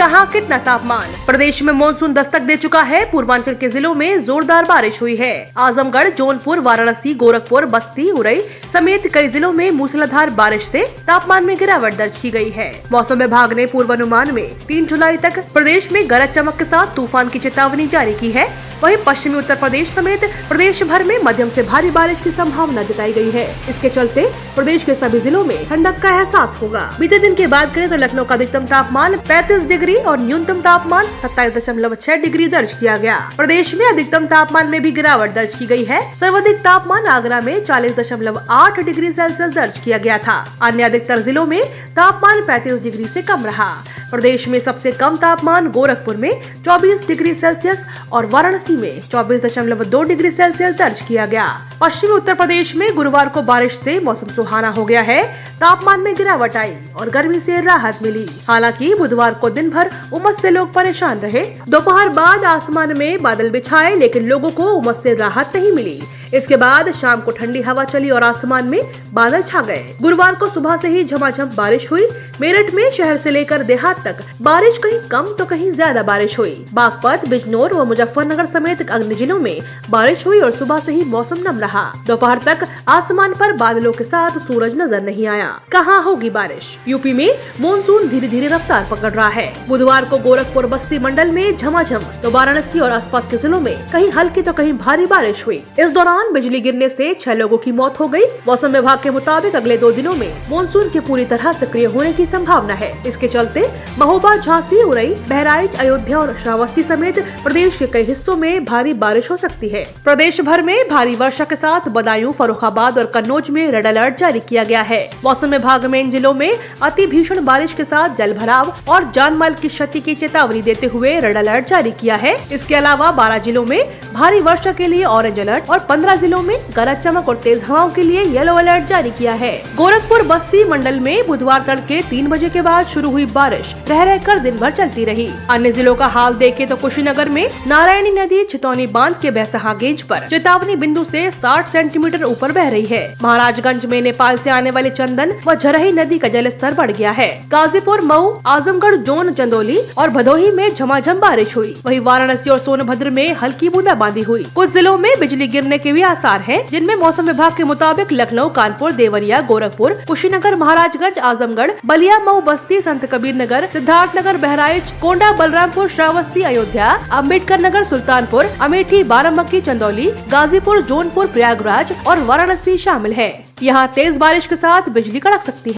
कहाँ कितना तापमान। प्रदेश में मानसून दस्तक दे चुका है। पूर्वांचल के जिलों में जोरदार बारिश हुई है। आजमगढ़, जौनपुर, वाराणसी, गोरखपुर, बस्ती, उरई समेत कई जिलों में मूसलाधार बारिश से तापमान में गिरावट दर्ज की गई है। मौसम विभाग ने पूर्वानुमान में 3 जुलाई तक प्रदेश में गरज चमक के साथ तूफान की चेतावनी जारी की है। वहीं पश्चिमी उत्तर प्रदेश समेत प्रदेश भर में मध्यम से भारी बारिश की संभावना जताई गई है। इसके चलते प्रदेश के सभी जिलों में ठंडक का एहसास होगा। बीते दिन की बात करें तो लखनऊ का अधिकतम तापमान 35 डिग्री और न्यूनतम तापमान 27.6 डिग्री दर्ज किया गया। प्रदेश में अधिकतम तापमान में भी गिरावट दर्ज की गई है। सर्वाधिक तापमान आगरा में 40.8 डिग्री सेल्सियस दर्ज किया गया था। अन्य अधिकतर जिलों में तापमान 35 डिग्री से कम रहा। प्रदेश में सबसे कम तापमान गोरखपुर में 24 डिग्री सेल्सियस और वाराणसी में 24.2 डिग्री सेल्सियस दर्ज किया गया। पश्चिमी उत्तर प्रदेश में गुरुवार को बारिश से मौसम सुहाना हो गया है। तापमान में गिरावट आई और गर्मी से राहत मिली। हालांकि बुधवार को दिन भर उमस से लोग परेशान रहे। दोपहर बाद आसमान में बादल बिछाए, लेकिन लोगों को उमस से राहत नहीं मिली। इसके बाद शाम को ठंडी हवा चली और आसमान में बादल छा गए। गुरुवार को सुबह से ही झमाझम बारिश हुई। मेरठ में शहर से लेकर देहात तक बारिश कहीं कम तो कहीं ज्यादा बारिश हुई। बागपत, बिजनौर व मुजफ्फरनगर समेत अन्य जिलों में बारिश हुई और सुबह से ही मौसम नम रहा। दोपहर तक आसमान पर बादलों के साथ सूरज नजर नहीं आया। कहाँ होगी बारिश। यूपी में मानसून धीरे धीरे रफ्तार पकड़ रहा है। बुधवार को गोरखपुर, बस्ती मंडल में झमाझम तो वाराणसी और आसपास के जिलों में कहीं हल्की तो कहीं भारी बारिश हुई। इस दौरान बिजली गिरने से 6 लोगों की मौत हो गई। मौसम विभाग के मुताबिक अगले 2 दिनों में मानसून के पूरी तरह सक्रिय होने की संभावना है। इसके चलते महोबा, झांसी, उरई, बहराइच, अयोध्या और श्रावस्ती समेत प्रदेश के कई हिस्सों में भारी बारिश हो सकती है। प्रदेश भर में भारी वर्षा के साथ बदायूं, फर्रुखाबाद और कन्नौज में रेड अलर्ट जारी किया गया है। मौसम विभाग में इन जिलों में अति भीषण बारिश के साथ जल भराव और जान माल की क्षति की चेतावनी देते हुए रेड अलर्ट जारी किया है। इसके अलावा 12 जिलों में भारी वर्षा के लिए ऑरेंज अलर्ट और 15 जिलों में गरज चमक और तेज हवाओं के लिए येलो अलर्ट जारी किया है। गोरखपुर, बस्ती मंडल में बुधवार तड़के 3 बजे के बाद शुरू हुई बारिश रह कर दिन भर चलती रही। अन्य जिलों का हाल देखें तो कुशीनगर में नारायणी नदी छितौनी बांध के बेसहा गेज पर चेतावनी बिंदु से 60 सेंटीमीटर ऊपर बह रही है। महाराजगंज में नेपाल से आने वाले चंदन व झरही नदी का जलस्तर बढ़ गया है। गाजीपुर, मऊ, आजमगढ़, जोन, चंदौली और भदोही में झमाझम बारिश हुई। वहीं वाराणसी और सोनभद्र में हल्की बूंदाबांदी हुई। कुछ जिलों में बिजली गिरने के भी आसार हैं, जिनमें मौसम विभाग के मुताबिक लखनऊ, कानपुर, देवरिया, गोरखपुर, कुशीनगर, महाराजगंज, आजमगढ़, बलिया, मऊ, बस्ती, संत कबीर नगर, सिद्धार्थनगर, बहराइच, कोंडा, बलरामपुर, श्रावस्ती, अयोध्या, अम्बेडकर नगर, सुल्तानपुर, अमेठी, बाराबंकी, चंदौली, गाजीपुर, जौनपुर, प्रयागराज और वाराणसी शामिल है। यहाँ तेज बारिश के साथ बिजली कड़क सकती है।